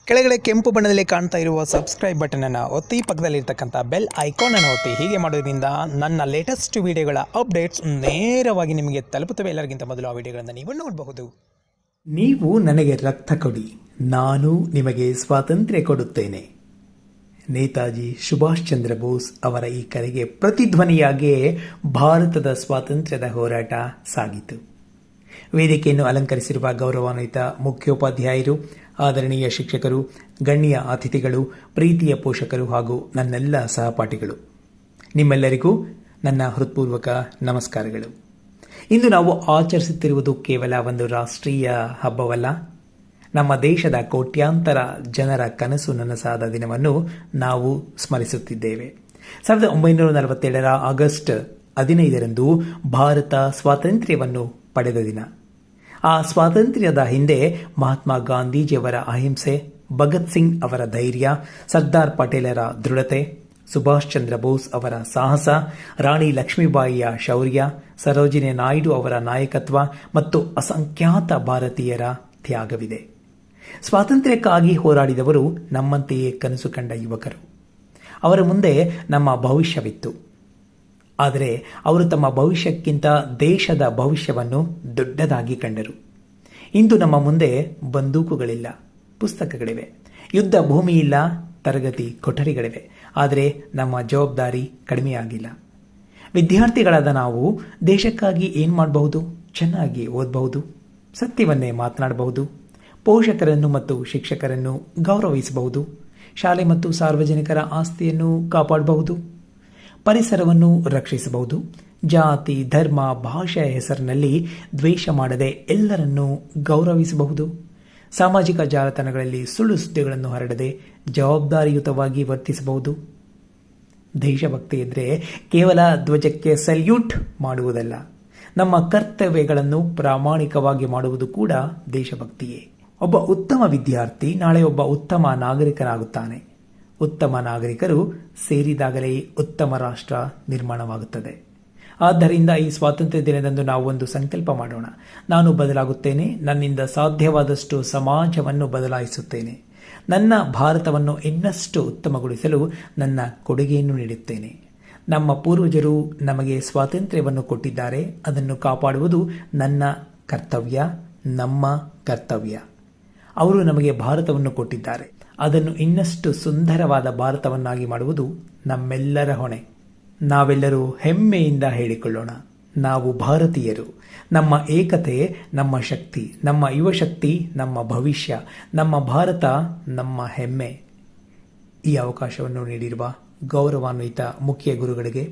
ಕೆಳಗಡೆ ಕೆಂಪು ಬಣ್ಣದಲ್ಲಿ ಕಾಣ್ತಾ ಇರುವ ಸಬ್ಸ್ಕ್ರೈಬ್ ಬಟನನ್ನು ಒತ್ತಿ, ಪಕ್ಕದಲ್ಲಿರ್ತಕ್ಕಂಥ ಬೆಲ್ ಐಕಾನನ್ನು ಒತ್ತಿ. ಹೀಗೆ ಮಾಡೋದ್ರಿಂದ ನನ್ನ ಲೇಟೆಸ್ಟ್ ವಿಡಿಯೋಗಳ ಅಪ್ಡೇಟ್ಸ್ ನೇರವಾಗಿ ನಿಮಗೆ ತಲುಪುತ್ತವೆ. ಎಲ್ಲರಿಗಿಂತ ಮೊದಲು ಆ ವಿಡಿಯೋಗಳನ್ನು ನೀವು ನೋಡಬಹುದು. ನೀವು ನನಗೆ ರಕ್ತ ಕೊಡಿ, ನಾನು ನಿಮಗೆ ಸ್ವಾತಂತ್ರ್ಯ ಕೊಡುತ್ತೇನೆ. ನೇತಾಜಿ ಸುಭಾಷ್ ಚಂದ್ರ ಬೋಸ್ ಅವರ ಈ ಕರೆಗೆ ಪ್ರತಿಧ್ವನಿಯಾಗಿಯೇ ಭಾರತದ ಸ್ವಾತಂತ್ರ್ಯದ ಹೋರಾಟ ಸಾಗಿತು. ವೇದಿಕೆಯನ್ನು ಅಲಂಕರಿಸಿರುವ ಗೌರವಾನ್ವಿತ ಮುಖ್ಯೋಪಾಧ್ಯಾಯರು, ಆದರಣೀಯ ಶಿಕ್ಷಕರು, ಗಣ್ಯ ಅತಿಥಿಗಳು, ಪ್ರೀತಿಯ ಪೋಷಕರು ಹಾಗೂ ನನ್ನೆಲ್ಲ ಸಹಪಾಠಿಗಳು, ನಿಮ್ಮೆಲ್ಲರಿಗೂ ನನ್ನ ಹೃತ್ಪೂರ್ವಕ ನಮಸ್ಕಾರಗಳು. ಇಂದು ನಾವು ಆಚರಿಸುತ್ತಿರುವುದು ಕೇವಲ ಒಂದು ರಾಷ್ಟ್ರೀಯ ಹಬ್ಬವಲ್ಲ. ನಮ್ಮ ದೇಶದ ಕೋಟ್ಯಾಂತರ ಜನರ ಕನಸು ನನಸಾದ ದಿನವನ್ನು ನಾವು ಸ್ಮರಿಸುತ್ತಿದ್ದೇವೆ. 1947 ಆಗಸ್ಟ್ 15ರಂದು ಭಾರತ ಸ್ವಾತಂತ್ರ್ಯವನ್ನು ಪಡೆದ ದಿನ. ಆ ಸ್ವಾತಂತ್ರ್ಯದ ಹಿಂದೆ ಮಹಾತ್ಮ ಗಾಂಧೀಜಿಯವರ ಅಹಿಂಸೆ, ಭಗತ್ ಸಿಂಗ್ ಅವರ ಧೈರ್ಯ, ಸರ್ದಾರ್ ಪಟೇಲರ ದೃಢತೆ, ಸುಭಾಷ್ ಚಂದ್ರ ಬೋಸ್ ಅವರ ಸಾಹಸ, ರಾಣಿ ಲಕ್ಷ್ಮೀಬಾಯಿಯ ಶೌರ್ಯ, ಸರೋಜಿನಿ ನಾಯ್ಡು ಅವರ ನಾಯಕತ್ವ ಮತ್ತು ಅಸಂಖ್ಯಾತ ಭಾರತೀಯರ ತ್ಯಾಗವಿದೆ. ಸ್ವಾತಂತ್ರ್ಯಕ್ಕಾಗಿ ಹೋರಾಡಿದವರು ನಮ್ಮಂತೆಯೇ ಕನಸು ಕಂಡ ಯುವಕರು. ಅವರ ಮುಂದೆ ನಮ್ಮ ಭವಿಷ್ಯವಿತ್ತು. ಆದರೆ ಅವರು ತಮ್ಮ ಭವಿಷ್ಯಕ್ಕಿಂತ ದೇಶದ ಭವಿಷ್ಯವನ್ನು ದೊಡ್ಡದಾಗಿ ಕಂಡರು. ಇಂದು ನಮ್ಮ ಮುಂದೆ ಬಂದೂಕುಗಳಿಲ್ಲ, ಪುಸ್ತಕಗಳಿವೆ, ಯುದ್ಧ ಭೂಮಿಯಿಲ್ಲ, ತರಗತಿ ಕೊಠಡಿಗಳಿವೆ. ಆದರೆ ನಮ್ಮ ಜವಾಬ್ದಾರಿ ಕಡಿಮೆಯಾಗಿಲ್ಲ. ವಿದ್ಯಾರ್ಥಿಗಳಾದ ನಾವು ದೇಶಕ್ಕಾಗಿ ಏನು ಮಾಡಬಹುದು? ಚೆನ್ನಾಗಿ ಓದಬಹುದು, ಸತ್ಯವನ್ನೇ ಮಾತನಾಡಬಹುದು, ಪೋಷಕರನ್ನು ಮತ್ತು ಶಿಕ್ಷಕರನ್ನು ಗೌರವಿಸಬಹುದು, ಶಾಲೆ ಮತ್ತು ಸಾರ್ವಜನಿಕರ ಆಸ್ತಿಯನ್ನು ಕಾಪಾಡಬಹುದು, ಪರಿಸರವನ್ನು ರಕ್ಷಿಸಬಹುದು, ಜಾತಿ, ಧರ್ಮ, ಭಾಷೆಯ ಹೆಸರಿನಲ್ಲಿ ದ್ವೇಷ ಮಾಡದೆ ಎಲ್ಲರನ್ನೂ ಗೌರವಿಸಬಹುದು, ಸಾಮಾಜಿಕ ಜಾಲತಾಣಗಳಲ್ಲಿ ಸುಳ್ಳು ಸುದ್ದಿಗಳನ್ನು ಹರಡದೆ ಜವಾಬ್ದಾರಿಯುತವಾಗಿ ವರ್ತಿಸಬಹುದು. ದೇಶಭಕ್ತಿ ಇದ್ದರೆ ಕೇವಲ ಧ್ವಜಕ್ಕೆ ಸಲ್ಯೂಟ್ ಮಾಡುವುದಲ್ಲ, ನಮ್ಮ ಕರ್ತವ್ಯಗಳನ್ನು ಪ್ರಾಮಾಣಿಕವಾಗಿ ಮಾಡುವುದು ಕೂಡ ದೇಶಭಕ್ತಿಯೇ. ಒಬ್ಬ ಉತ್ತಮ ವಿದ್ಯಾರ್ಥಿ ನಾಳೆ ಒಬ್ಬ ಉತ್ತಮ ನಾಗರಿಕನಾಗುತ್ತಾನೆ. ಉತ್ತಮ ನಾಗರಿಕರು ಸೇರಿದಾಗಲೇ ಉತ್ತಮ ರಾಷ್ಟ್ರ ನಿರ್ಮಾಣವಾಗುತ್ತದೆ. ಆದ್ದರಿಂದ ಈ ಸ್ವಾತಂತ್ರ್ಯ ದಿನದಂದು ನಾವು ಒಂದು ಸಂಕಲ್ಪ ಮಾಡೋಣ. ನಾನು ಬದಲಾಗುತ್ತೇನೆ, ನನ್ನಿಂದ ಸಾಧ್ಯವಾದಷ್ಟು ಸಮಾಜವನ್ನು ಬದಲಾಯಿಸುತ್ತೇನೆ, ನನ್ನ ಭಾರತವನ್ನು ಇನ್ನಷ್ಟು ಉತ್ತಮಗೊಳಿಸಲು ನನ್ನ ಕೊಡುಗೆಯನ್ನು ನೀಡುತ್ತೇನೆ. ನಮ್ಮ ಪೂರ್ವಜರು ನಮಗೆ ಸ್ವಾತಂತ್ರ್ಯವನ್ನು ಕೊಟ್ಟಿದ್ದಾರೆ, ಅದನ್ನು ಕಾಪಾಡುವುದು ನನ್ನ ಕರ್ತವ್ಯ, ನಮ್ಮ ಕರ್ತವ್ಯ. ಅವರು ನಮಗೆ ಭಾರತವನ್ನು ಕೊಟ್ಟಿದ್ದಾರೆ, ಅದನ್ನು ಇನ್ನಷ್ಟು ಸುಂದರವಾದ ಭಾರತವನ್ನಾಗಿ ಮಾಡುವುದು ನಮ್ಮೆಲ್ಲರ ಹೊಣೆ. ನಾವೆಲ್ಲರೂ ಹೆಮ್ಮೆಯಿಂದ ಹೇಳಿಕೊಳ್ಳೋಣ, ನಾವು ಭಾರತೀಯರು. ನಮ್ಮ ಏಕತೆ ನಮ್ಮ ಶಕ್ತಿ, ನಮ್ಮ ಯುವಶಕ್ತಿ ನಮ್ಮ ಭವಿಷ್ಯ, ನಮ್ಮ ಭಾರತ ನಮ್ಮ ಹೆಮ್ಮೆ. ಈ ಅವಕಾಶವನ್ನು ನೀಡಿರುವ ಗೌರವಾನ್ವಿತ ಮುಖ್ಯ ಗುರುಗಳಿಗೆ,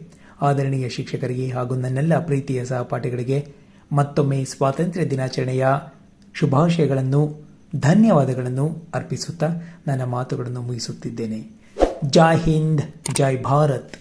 ಆದರಣೀಯ ಶಿಕ್ಷಕರಿಗೆ ಹಾಗೂ ನನ್ನೆಲ್ಲ ಪ್ರೀತಿಯ ಸಹಪಾಠಿಗಳಿಗೆ ಮತ್ತೊಮ್ಮೆ ಸ್ವಾತಂತ್ರ್ಯ ದಿನಾಚರಣೆಯ ಶುಭಾಶಯಗಳನ್ನು, ಧನ್ಯವಾದಗಳನ್ನು ಅರ್ಪಿಸುತ್ತಾ ನನ್ನ ಮಾತುಗಳನ್ನು ಮುಗಿಸುತ್ತಿದ್ದೇನೆ. ಜೈ ಹಿಂದ್, ಜೈ ಭಾರತ್.